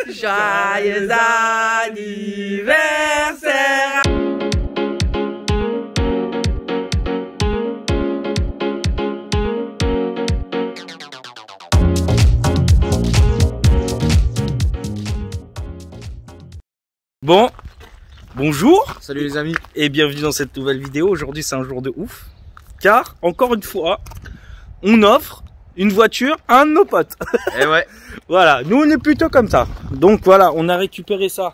Joyeux anniversaire. Bon, bonjour. Salut les amis. Et bienvenue dans cette nouvelle vidéo. Aujourd'hui c'est un jour de ouf. Car, encore une fois, on offre une voiture à un de nos potes. Et ouais. Voilà, nous on est plutôt comme ça. Donc voilà, on a récupéré ça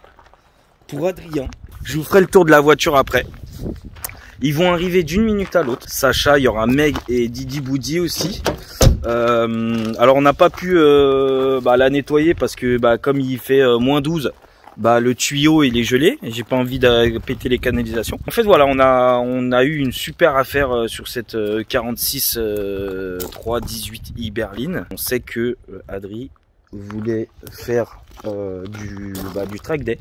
pour Adrien. Je vous ferai le tour de la voiture après. Ils vont arriver d'une minute à l'autre. Sacha, il y aura Meg et Didi Boudi aussi. Alors on n'a pas pu la nettoyer parce que comme il fait moins 12, le tuyau il est gelé et j'ai pas envie de péter les canalisations. En fait voilà, on a eu une super affaire sur cette 46 318i berline. On sait que Adri voulait faire du track day,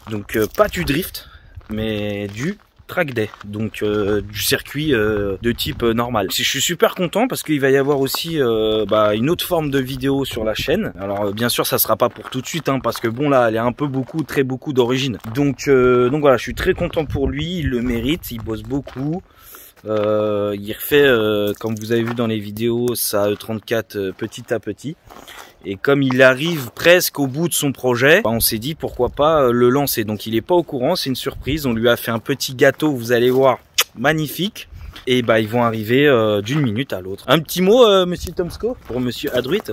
donc pas du drift mais du track day, donc du circuit de type normal. Je suis super content parce qu'il va y avoir aussi une autre forme de vidéo sur la chaîne. Alors bien sûr ça sera pas pour tout de suite parce que bon là elle est un peu beaucoup d'origine. Donc voilà, je suis très content pour lui, il le mérite, il bosse beaucoup. Il refait comme vous avez vu dans les vidéos sa E34 petit à petit. Et comme il arrive presque au bout de son projet, on s'est dit pourquoi pas le lancer. Donc il est pas au courant, c'est une surprise. On lui a fait un petit gâteau, vous allez voir, magnifique. Et ils vont arriver d'une minute à l'autre. Un petit mot, monsieur Tomsko, pour monsieur Adruit.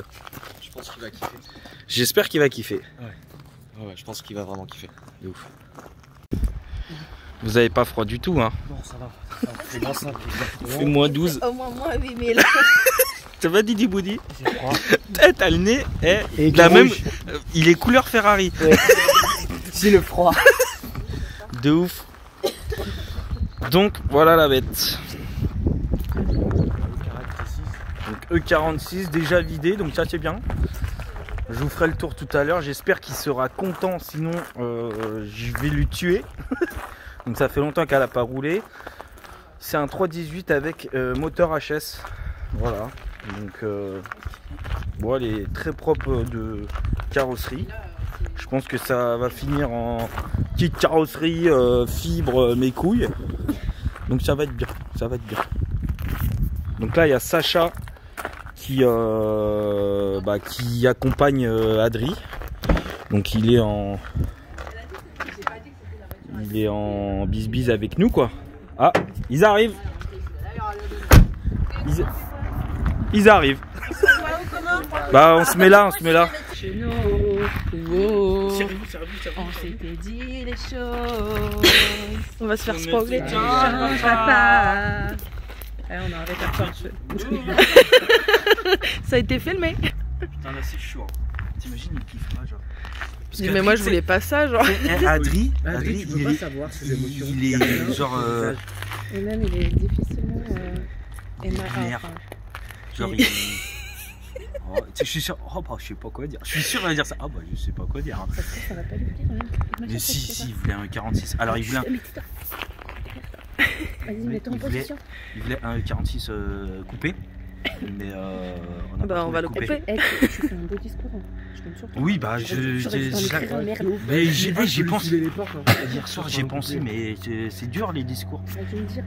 Je pense qu'il va kiffer. J'espère qu'il va kiffer. Ouais, je pense qu'il va vraiment kiffer. De ouf. Vous avez pas froid du tout, hein? Non, ça va. C'est moins simple. Il fait moins 12. Au moins 8000. Ça va Didi Boudi? C'est froid. T'as le nez, la même. Il est couleur Ferrari. Ouais. C'est le froid. De ouf. Donc voilà la bête. Donc E46 déjà vidé, donc ça c'est bien. Je vous ferai le tour tout à l'heure. J'espère qu'il sera content, sinon je vais lui tuer. Donc ça fait longtemps qu'elle n'a pas roulé. C'est un 318 avec moteur HS. Voilà. Donc elle est très propre de carrosserie. Je pense que ça va finir en petite carrosserie fibre mes couilles. Donc ça va être bien. Ça va être bien. Donc là il y a Sacha qui accompagne Adri. Donc il est en bis avec nous quoi. Ah, ils arrivent. Ils arrivent. On se met là, Chez nous, on s'était dit les choses. On va se faire spoiler. On a un répertoire de Ça a été filmé. Putain là c'est chaud. T'imagines il kiffera genre. Mais moi je voulais pas ça genre. Adri Tu peux pas savoir ses émotions. il est genre Et même il est difficilement genre il... je suis sûr, je sais pas quoi dire. Je suis sûr qu'il va dire ça. Je sais pas quoi dire. Ça va pas lui plaire. Mais si, il voulait un 46. Alors il voulait Vas-y, mets-toi en position. Il voulait un 46 coupé. Mais on va le couper. Tu fais un beau discours. Je compte sur toi. Oui, mais j'ai pensé. Hier soir j'ai pensé, mais c'est dur les discours. Tu me dire.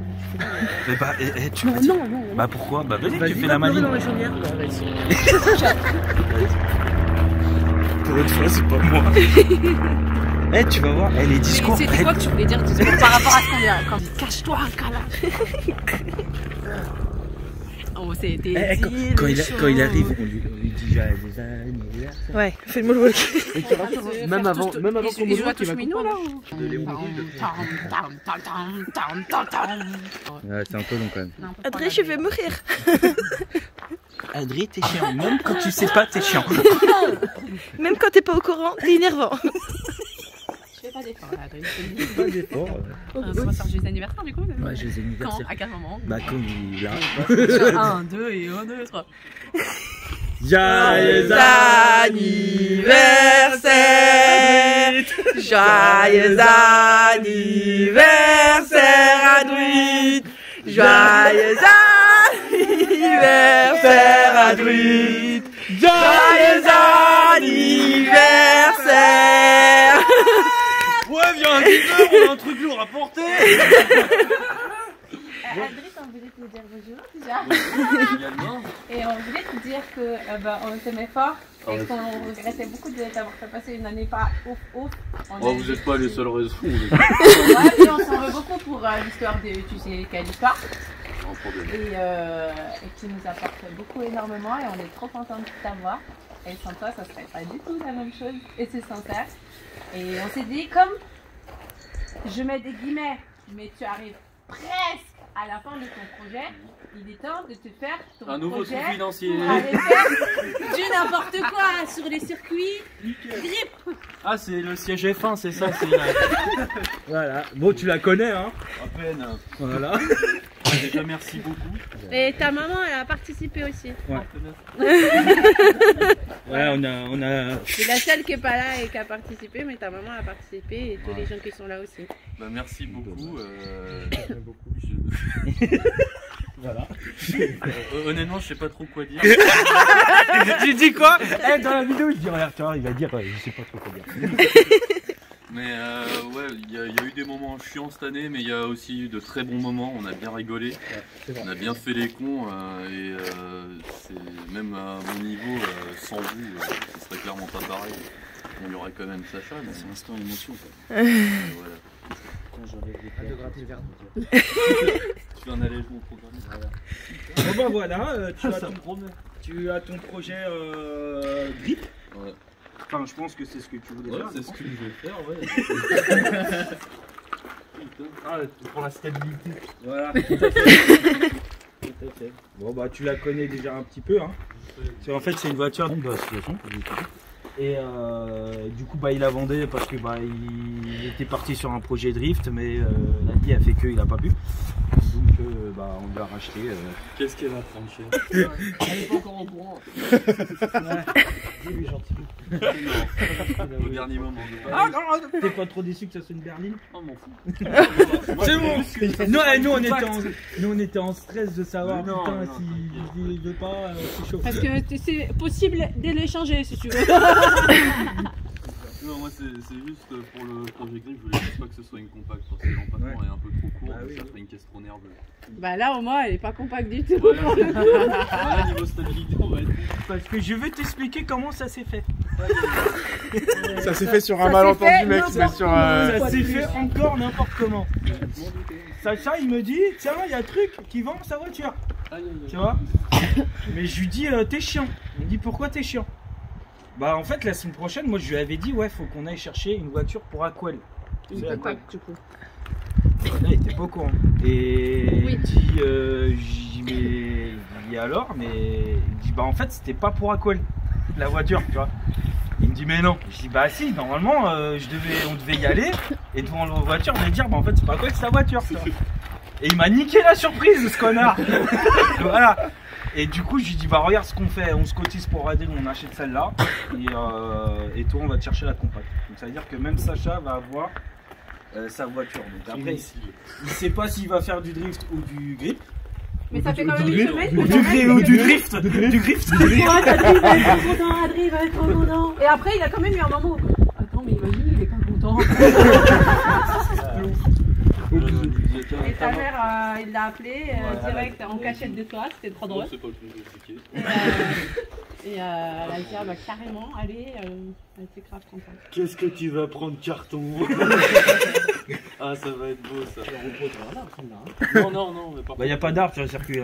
Tu vas dire. Non. Pourquoi? Vas-y, tu fais la maline. Pour une fois, c'est pas moi. Tu vas voir, les discours. C'était quoi que tu voulais dire par rapport à ce qu'on a quand cache-toi, câlin. On s'était dit quand il arrive, on lui dit des anniversaires. Ouais, fais-moi le walk. Même avant qu'on me voit, tu vas là. Ouais, c'est un peu long quand même. Adrien, je vais mourir. Adrien, t'es chiant. Même quand tu sais pas, t'es chiant. Même quand t'es pas au courant, t'es énervant. Je fais pas d'effort là, Adrien. Pas d'effort. On va faire des anniversaires du coup? Ouais, j'ai des anniversaires. Quand? À quel moment? Quand il est là. 1, 2 et 1, 2, 3. Joyeux anniversaire! Joyeux anniversaire, Adrien! Joyeux anniversaire, Adrien! on a un truc lourd à porter. Adrien, on voulait te dire bonjour déjà. Et on voulait te dire que on t'aimait fort et qu'on regrettait beaucoup de t'avoir fait passer une année pas ouf. Oh, vous n'êtes pas les seules raisons. Ouais, et on s'en veut beaucoup pour l'histoire de tu sais quelle histoire. Et tu nous apportes beaucoup énormément et on est trop contents de t'avoir. Et sans toi, ça serait pas du tout la même chose. Et c'est sincère. Et on s'est dit, comme je mets des guillemets, mais tu arrives presque à la fin de ton projet, il est temps de te faire ton un nouveau projet truc financier. pour aller faire du n'importe quoi sur les circuits grip. Ah, c'est le siège F1, c'est ça. Voilà. Bon, tu la connais, hein. À peine. Voilà. Déjà, merci beaucoup. Et ta maman, elle a participé aussi. Ouais. Ouais, on a. C'est la seule qui est pas là et qui a participé, mais ta maman a participé et tous les gens qui sont là aussi. Bah, merci beaucoup. Voilà. Honnêtement, je sais pas trop quoi dire. J'ai dit quoi? Dans la vidéo, je dis regarde, tu vois, il va dire je sais pas trop quoi dire. Mais ouais, il y a eu des moments chiants cette année, mais il y a aussi eu de très bons moments. On a bien rigolé, on a bien fait les cons, et c'est même à mon niveau, sans vous, ce serait clairement pas pareil. On y aurait quand même Sacha, mais c'est l'instant émotion. Voilà. Quand j'enlève les plats de gratter le verre. Tu fais un allègement programmé. Voilà. Bon bah voilà, tu as ton projet grip. Ouais. Enfin, je pense que c'est ce que tu voulais faire. C'est ce que je vais faire, ouais. Ah, pour la stabilité. Voilà, tout à fait. Tout à fait. Bon bah tu la connais déjà un petit peu, hein. En fait c'est une voiture de la situation. Et du coup bah il la vendait parce que bah il était parti sur un projet drift, mais la vie a fait qu'il a pas pu. Donc bah on lui a racheté. Qu'est-ce qu'elle va prendre cher? Elle est pas encore au courant. Dis-lui gentil. Au dernier moment. Ah non, t'es pas trop déçu que ça soit une berline? Oh m'en fous. C'est bon. Non, nous on était en stress de savoir putain s'il veut pas, c'est chaud. Parce que c'est possible de l'échanger si tu veux. Non, moi c'est juste pour le projet grip, je voulais juste pas que ce soit une compacte parce que l'empattement est un peu trop court, ça ferait une caisse trop nerveuse. Bah là au moins elle est pas compacte du tout. Voilà, niveau stabilité on va être. Parce que je vais t'expliquer comment ça s'est fait. Ça s'est fait sur un malentendu, mec. Mais sur Ça s'est fait encore n'importe comment. Sacha il me dit tiens il y a un truc qui vend sa voiture. Tu vois. Mais je lui dis t'es chiant. Il me dit pourquoi t'es chiant? Bah en fait la semaine prochaine moi je lui avais dit ouais faut qu'on aille chercher une voiture pour Aquel. Une compacte du coup. Là il était pas au courant. Et il dit mais alors mais il dit bah en fait c'était pas pour Aquel la voiture tu vois. Il me dit mais non. Je dis bah si normalement on devait y aller et devant la voiture on allait dire bah en fait c'est pas Aquel c'est sa voiture tu vois. Et il m'a niqué la surprise ce connard. Voilà. Et du coup, je lui dis, bah regarde ce qu'on fait, on se cotise pour Adrien, on achète celle-là, et toi, on va te chercher la compacte. Donc ça veut dire que même Sacha va avoir sa voiture. Donc après, il sait pas s'il va faire du drift ou du grip. Mais ça fait quand même une semaine. Ou du drift. Du drift. Adrien va être trop content. Et après, il a quand même eu un moment. Attends, mais imagine, il est pas content. Et ta mère, il l'a appelé direct en cachette de toi, c'était trop drôle. C'est pas le plus compliqué. Et elle a dit, ah bah carrément, allez, elle était grave contente. Qu'est-ce que tu vas prendre carton? Ah ça va être beau ça. Non, mais Bah y a pas d'arbre sur le circuit.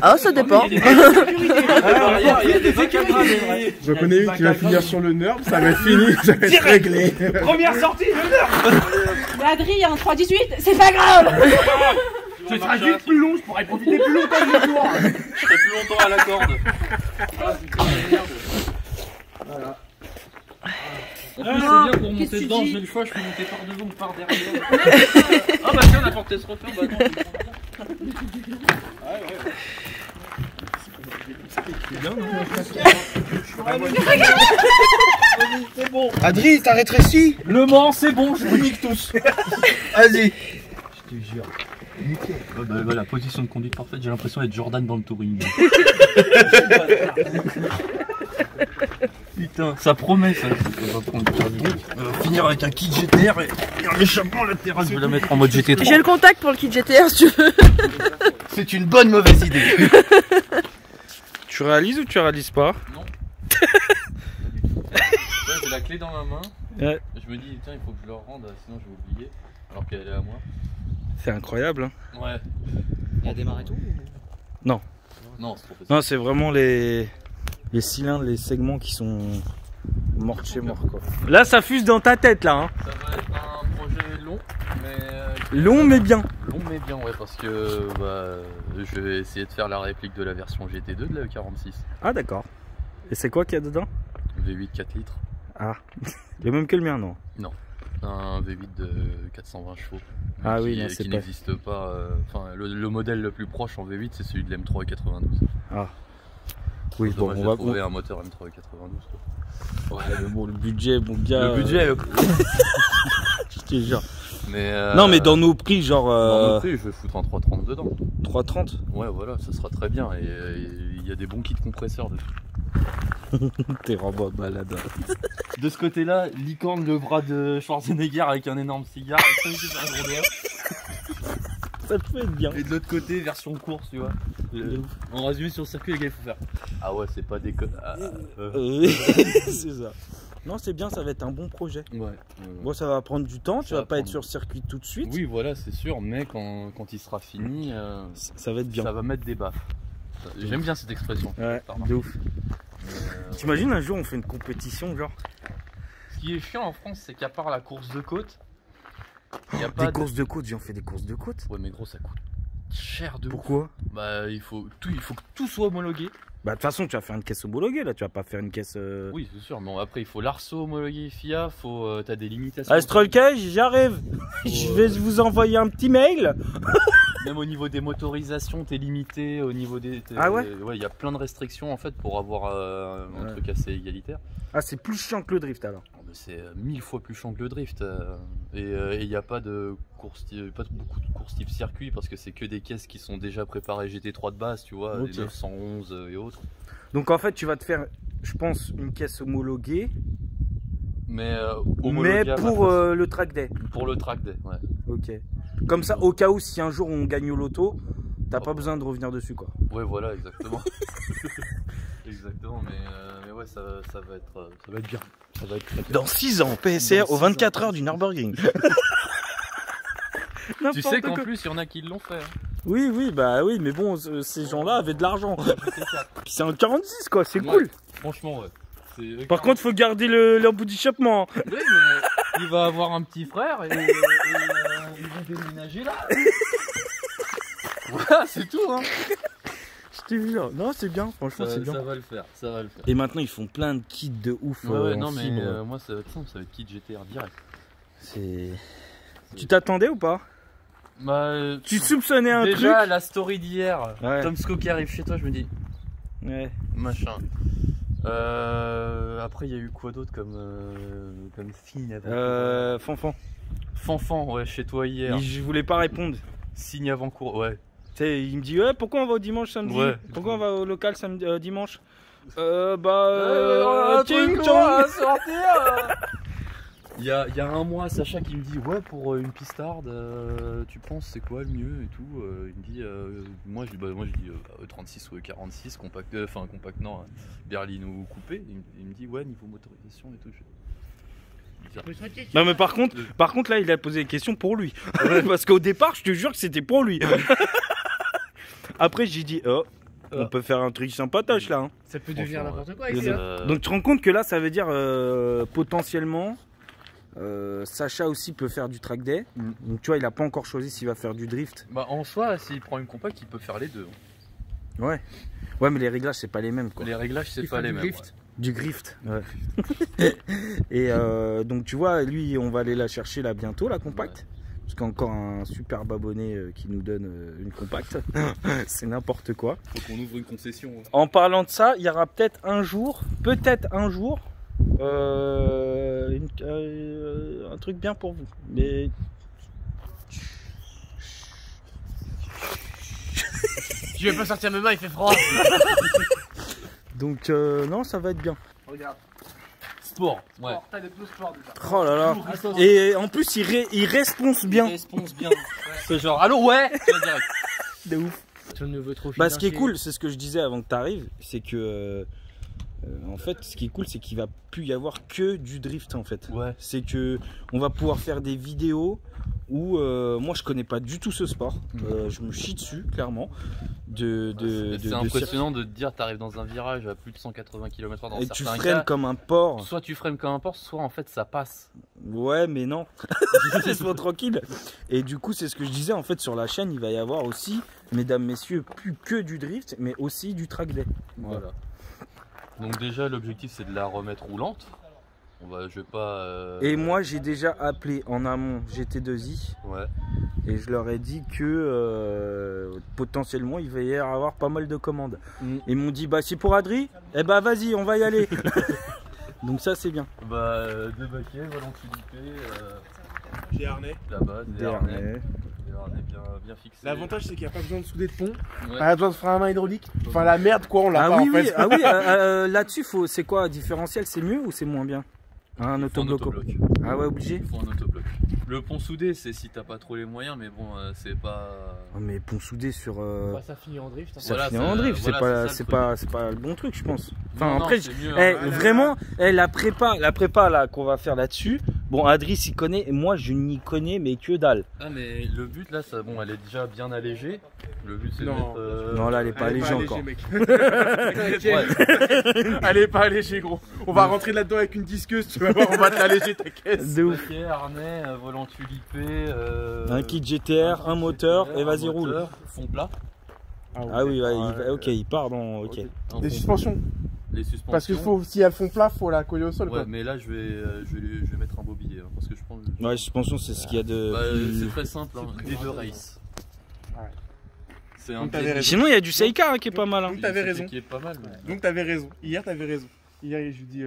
Ah ça dépend. Il y a des vagues à graver. je connais une qui va finir sur le nerf, ça va être fini, ça va être réglé. Première sortie, le nerf. Mais Adrien, en 3-18, c'est pas grave. Ce sera juste plus long, je pourrais profiter plus longtemps du jour. Je serai plus longtemps à la corde. Ah putain de merde. Voilà. En plus, c'est bien pour monter dedans, j'ai le choix, je peux monter par devant ou par derrière. Ah bah tiens, on a porté ce repère, bah non. C'est bon. Adrien, t'as rétréci. Le Mans, c'est bon, je vous nique tous. Vas-y. Je te jure. La position de conduite parfaite, j'ai l'impression d'être Jordan dans le touring. Putain, ça promet ça. Finir avec un kit GTR et un échappement latéral. Je vais la mettre en mode GT3. J'ai le contact pour le kit GTR si tu veux. C'est une bonne mauvaise idée. Tu réalises ou tu réalises pas? Non. J'ai la clé dans ma main. Ouais. Je me dis, tiens, il faut que je leur rende, sinon je vais oublier. Alors qu'elle est à moi. C'est incroyable. Hein. Ouais. Il y a démarré tout? Non. Non, c'est trop facile. Non, c'est vraiment les cylindres, les segments qui sont morts de chez mort, quoi. Là, ça fuse dans ta tête, là. Hein. Ça va être un projet long, mais... Long, mais bien. Long, mais bien, ouais, parce que je vais essayer de faire la réplique de la version GT2 de la E46. Ah, d'accord. Et c'est quoi qu'il y a dedans? V8 4 litres. Ah, le même que le mien, non? Non, un V8 de 420 chevaux. Ah qui, oui, non, c'est qui pas... n'existe pas. Enfin, le modèle le plus proche en V8, c'est celui de l'M3 92. Ah. Oui, bon, Dommage on de va trouver un moteur M3 92. Quoi. Ouais, mais bon, le budget, mon gars. Le budget, je te jure. Mais non, mais dans nos prix, genre. dans nos prix, je vais foutre un 330 dedans. 330. Ouais, voilà, ça sera très bien. Et il y a des bons kits compresseurs dessus. T'es vraiment malade. De ce côté-là, licorne, le bras de Schwarzenegger avec un énorme cigare. Ça peut être bien. Et de l'autre côté, version course, tu vois. En résumé, sur le circuit, les gars, il faut faire. Ah ouais, c'est pas des connes. C'est ça. Non, c'est bien, ça va être un bon projet. Ouais. Bon, ça va prendre du temps, tu Ça vas va pas être prendre- sur circuit tout de suite. Oui, voilà, c'est sûr, mais quand il sera fini, Ça va être bien. ça va mettre des baffes. J'aime bien cette expression. Ouais, T'as remarqué. de ouf. T'imagines un jour on fait une compétition, genre Ce qui est chiant en France, c'est qu'à part la course de côte, il n'y a pas des courses de côte, j'en fais des courses de côte. Ouais, mais gros, ça coûte cher de ouf. Pourquoi? Bah, il faut que tout soit homologué. Bah de toute façon tu vas faire une caisse homologuée là, tu vas pas faire une caisse... Oui, c'est sûr, mais après, il faut l'ARSO homologué FIA, t'as des limitations. Astral Cage, j'arrive. Je vais vous envoyer un petit mail. Même au niveau des motorisations, t'es limité. Au niveau des. Ah ouais? Ouais, il y a plein de restrictions en fait pour avoir un truc assez égalitaire. Ah, c'est plus chiant que le drift alors. Oh, mais c'est 1000 fois plus chiant que le drift. Et il n'y a pas de course, pas beaucoup de courses type circuit parce que c'est que des caisses qui sont déjà préparées GT3 de base, tu vois, Ok. les 911 et autres. Donc en fait tu vas te faire, je pense, une caisse homologuée, Mais, mais pour le track day. pour le track day, ouais. Ok. Comme ça, au cas où si un jour on gagne au loto, t'as pas besoin de revenir dessus quoi. Ouais, voilà, exactement. Exactement, mais ouais, ça va être bien. Ça va être très bien. Dans 6 ans, PSR aux 24 heures du Nürburgring. Tu sais qu'en plus, il y en a qui l'ont fait. Hein. Oui, oui, bah oui, mais bon, ces gens-là avaient de l'argent. Puis c'est un 46 quoi, c'est Ouais. cool. Franchement, ouais. Par contre, faut garder leur bout d'échappement. Oui, mais il va avoir un petit frère et ils vont déménager là. Voilà, c'est tout. Hein. Je te jure. Non, c'est bien, franchement, c'est bien. Ça va le faire, ça va le faire. Et maintenant, ils font plein de kits de ouf. Ouais, en non, mais fibre. moi, ça va être simple, ça va être kit GTR direct. C'est. Tu t'attendais ou pas? Bah, Tu soupçonnais un déjà, truc? la story d'hier, Ouais. Tom Scott qui arrive chez toi, je me dis, Ouais. machin. Après, il y a eu quoi d'autre comme signe avant Fanfan. Fanfan, ouais, chez toi hier. Je voulais pas répondre. Signe avant-cours, ouais. Tu sais, il me dit ouais, pourquoi on va au dimanche samedi? Ouais. Pourquoi on va au local samedi, dimanche? Ting ting à tong. sortir. Il y a un mois, Sacha qui me dit ouais, pour une pistarde, tu penses c'est quoi le mieux et tout. Il me dit moi je dis E36 ou E46 compact, compact non, berline ou coupé. Il me dit ouais, niveau motorisation et tout. Non mais par contre là il a posé des questions pour lui. Parce qu'au départ je te jure que c'était pour lui. Après j'ai dit oh, on peut faire un truc sympatoche là. Hein. Ça peut devenir Franchement, n'importe quoi ici. Donc tu te rends compte que là ça veut dire potentiellement Sacha aussi peut faire du track day. Donc tu vois il a pas encore choisi s'il va faire du drift. Bah en soi, s'il prend une compact, il peut faire les deux. Ouais. Ouais mais les réglages c'est pas les mêmes quoi. Les réglages, c'est pas les mêmes. Du grift. Ouais. Et donc tu vois, lui, on va aller la chercher là bientôt, la compacte. Ouais. Parce qu'il y a encore un superbe abonné qui nous donne une compacte. C'est n'importe quoi. Faut qu'on ouvre une concession. Ouais. En parlant de ça, il y aura peut-être un jour, un truc bien pour vous. Mais Je vais pas sortir mes mains, il fait froid. donc non, ça va être bien. Ouais, regarde. Sport, ouais. T'as des deux sports déjà. Oh là là. Et en plus, il response bien. Il response bien. C'est genre, allô, ouais. Tu vas direct. De ouf. Sur le nouveau trophée. Bah, ce qui est cool, c'est ce que je disais avant que tu arrives, c'est que en fait, ce qui est cool, c'est qu'il va plus y avoir que du drift en fait. Ouais. C'est que on va pouvoir faire des vidéos où moi je connais pas du tout ce sport. Je me chie dessus clairement. C'est impressionnant de te dire, t'arrives dans un virage à plus de 180 km/h dans et certains tu freines cas, comme un porc. Soit tu freines comme un porc, soit en fait ça passe. Ouais, mais non. Laisse-moi tranquille. Et du coup, c'est ce que je disais en fait sur la chaîne, il va y avoir aussi, mesdames, messieurs, plus que du drift, mais aussi du track day. Voilà. Donc déjà l'objectif c'est de la remettre roulante. Je vais pas. Et moi j'ai déjà appelé en amont GT2i. Ouais. Et je leur ai dit que potentiellement il va y avoir pas mal de commandes. Ils m'ont dit bah c'est pour Adri, eh bah vas-y on va y aller. Donc ça c'est bien. Bah deux baquets, volatilité, Des harnais. là-bas, Des harnais. Bien fixés. L'avantage c'est qu'il n'y a pas besoin de souder de pont, Ouais. pas besoin de frein à main hydraulique. Enfin la merde quoi, on l'a Ah pas oui, en oui, fait. ah oui, là-dessus c'est quoi différentiel, c'est mieux ou c'est moins bien? Un Il faut un autobloc. autobloc. Ah ouais, obligé. Il faut un autobloc. Le pont soudé, c'est si t'as pas trop les moyens, mais bon, c'est pas. Oh, mais pont soudé sur Bah, ça finit en drift. Hein. ça Voilà, finit ça- en drift, voilà, c'est pas le bon truc je pense. Enfin Non, après non, c'est mieux, eh, hein. vraiment la prépa là qu'on va faire là-dessus. Bon Adri s'y connaît et moi je n'y connais mais que dalle. Ah, mais le but là, ça, bon, elle est déjà bien allégée. Le but c'est de Non. mettre. Non là elle est pas Elle est allégée encore. mec. Ouais. Elle est pas allégée gros. On va rentrer là-dedans avec une disqueuse, tu vas voir, on va te l'alléger ta caisse. De ouf. Baquet, harnais, volant tulipé. Un kit GTR, un moteur et vas-y roule. Fond plat. Ah oui, ouais, ok, il part dans. Ok. Un Des fond- suspensions. Les suspensions. Parce que si elles font plat, faut la coller au sol Ouais, quoi. mais là je vais mettre un bobillet hein, parce que je pense. Ouais, suspension, c'est ce qu'il y a de. Bah, plus- c'est très simple, hein. D2 Race. Ouais. C'est un Donc, t'avais raison. Sinon, il y a du Seika hein, qui est pas mal. Hein. Donc t'avais raison. Qui est pas mal. Mais... Donc t'avais raison. Hier t'avais raison. Hier je lui dis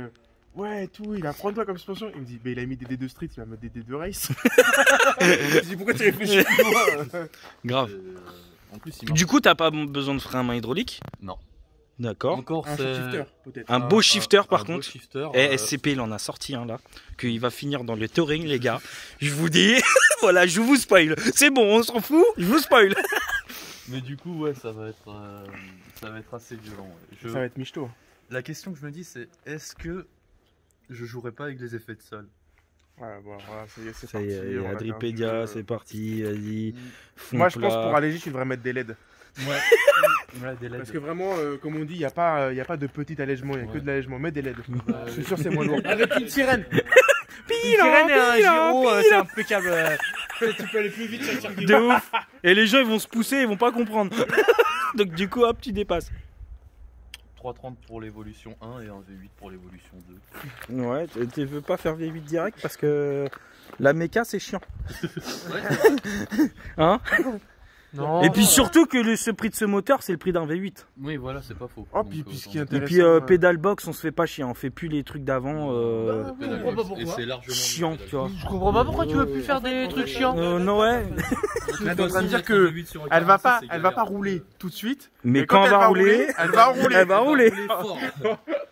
ouais tout, il a prendre-toi comme suspension. Il me dit bah il a mis des D2 Street, il va mettre des D2 Race. Je lui dis pourquoi tu réfléchis plus loin Grave. En plus, il marche. Du coup, t'as pas besoin de frein à main hydraulique? Non. D'accord. Encore, Un c'est shifter peut-être. Un beau shifter par un beau contre. shifter, Et SCP, il en a sorti un là. Qu'il va finir dans le touring, les gars. Je vous dis, voilà, je vous spoil. C'est bon, on s'en fout, je vous spoil. Mais du coup, ouais, ça va être assez violent. Ouais. Ça va être michto. La question que je me dis, c'est est-ce que je jouerai pas avec les effets de sol? Ouais, bon, voilà, ça y est, c'est Ça parti. y est, on a Adripédia, perdu, c'est parti, vas-y. Fond Moi je pense plat. pour alléger, tu devrais mettre des LED. Ouais. Ouais, des LED. Parce que vraiment, comme on dit, il n'y a pas de petit allègement, il n'y a que Ouais. de l'allègement. Mets des LED. Bah, Je suis sûr que c'est moins lourd. Avec une sirène. Pile, Sirène et un pile, gyro, pile. c'est impeccable. Tu peux aller plus vite sur le circuit. De ouf. Et les gens, ils vont se pousser, ils vont pas comprendre. Donc du coup, hop, tu dépasses. 330 pour l'évolution 1 et un V8 pour l'évolution 2. Ouais, tu veux pas faire V8 direct parce que la méca, c'est chiant. Hein? Non. Et puis surtout que ce prix de ce moteur, c'est le prix d'un V8. Oui, voilà, c'est pas faux. Oh, Donc, puis ce qui est Et intéressant. puis pédale box, on se fait pas chier, on fait plus les trucs d'avant. pédale comprends pas box. Et pourquoi. c'est largement Chiant, mieux que tu vois. Je comprends pas pourquoi tu veux plus faire des trucs chiants. Non, ouais. Là, t'es en train de dire que elle va pas rouler tout de suite. Mais quand elle va rouler, elle va rouler. elle va rouler.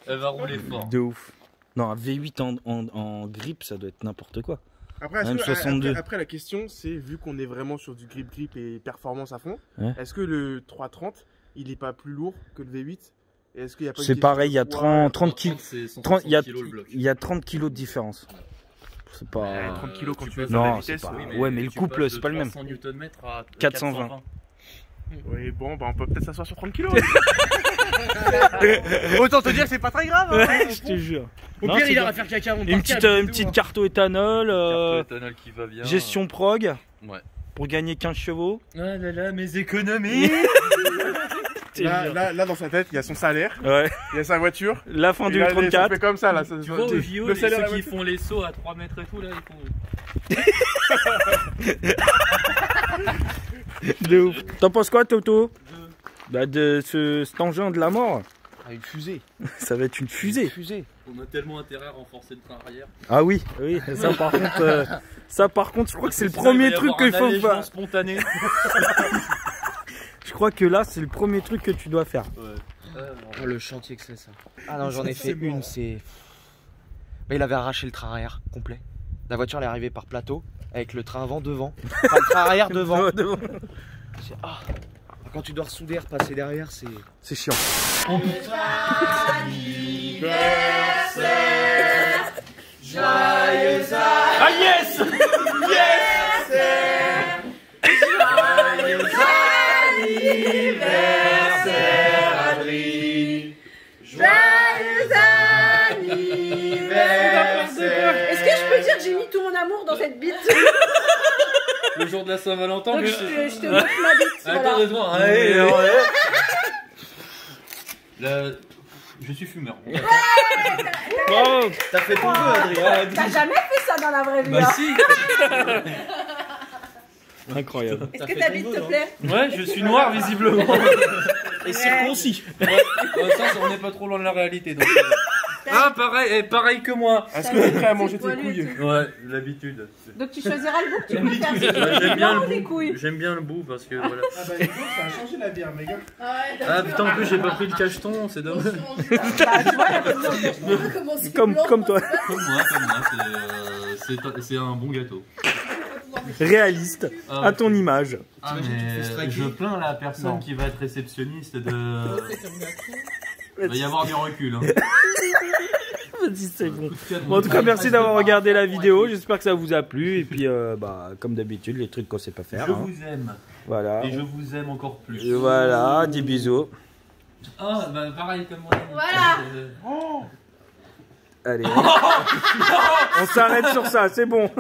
Elle va rouler fort. De ouf. Non, un V8 en grip, ça doit être n'importe quoi. Après, Même 62. après, la question, c'est vu qu'on est vraiment sur du grip et performance à fond, Ouais. est-ce que le 330 il est pas plus lourd que le V8? Et est-ce qu'il y a pas une C'est question pareil, il y a de poids? 30 kilos. C'est 30, il y a 160 kilos le bloc. il y a 30 kilos de différence. C'est pas. 30 kilos quand tu veux Non, faire la c'est vitesse. pas- Oui, ouais, mais le couple, c'est pas le même. 300 Nm à 420. Oui, bon, bah on peut peut-être s'asseoir sur 30 kilos. Autant te dire que c'est pas très grave. Hein. Je te jure. Au Non, pire, c'est il ira bien. faire caca avant de Une partir, petite, avec une nous, petite hein. carte au éthanol, Carte éthanol qui va bien. gestion prog Ouais. pour gagner 15 chevaux. Ah là là, mes économies. Là, dans sa tête, il y a son salaire, Ouais. il y a sa voiture. La fin Et du là, ça 34. fait comme ça, là. Tu vois, au JO, le salaire, ceux qui font les sauts à 3 mètres et tout, là, ils font. De ouf. T'en penses quoi, Toto? Bah, de cet engin de la mort. Ah, une fusée. Ça va être une fusée. On a tellement intérêt à renforcer le train arrière. Ah oui, oui. Ça par contre, je crois que c'est le premier truc qu'il faut faire. Spontané. Je crois que là, c'est le premier truc que tu dois faire. Ouais. Oh, le chantier que c'est ça. Ah non, j'en ai fait une, c'est... Bah, il avait arraché le train arrière complet. La voiture elle est arrivée par plateau avec le train avant devant. Enfin, le train arrière devant. Ah. Quand tu dois ressouder, repasser derrière, c'est chiant. Joyeux ah yes. Joyeux anniversaire Adri. Joyeux anniversaire. Est-ce que je peux dire que j'ai mis tout mon amour dans cette bite? Le jour de la Saint-Valentin, Donc je te montre ma bite. attends, Voilà. toi. Là, je suis fumeur. Bravo. T'as fait ton vœu, Adrien. T'as jamais fait ça dans la vraie vie. Bah hein. si. Incroyable. Est-ce que ta bite te plaît? Ouais, je suis noir visiblement. Et circoncis. Ouais, ça, on n'est pas trop loin de la réalité. Donc, ah, pareil que moi. Est-ce que t'es prêt à manger tes couilles? Ouais, l'habitude. Donc tu choisiras le goût que tu préfères. C'est J'aime bien des le couilles. bout. J'aime bien le bout parce que voilà. Ah bah les gars, ça a changé la bière, mes gars. Ah putain, en plus j'ai pas pris le cacheton, c'est dommage. Comme toi. Comme moi, c'est un bon gâteau. Réaliste. À ton image. Ah mais je plains la personne qui va être réceptionniste de... Il va y avoir du recul. Hein. Vas-y, c'est bon. Bon, en tout cas, merci d'avoir regardé la vidéo. J'espère que ça vous a plu. Et puis, comme d'habitude, les trucs qu'on sait pas faire. Je vous aime. Voilà. Et je vous aime encore plus. Et voilà, des bisous. Ah, bah pareil comme moi. Voilà. Allez. On s'arrête sur ça, c'est bon.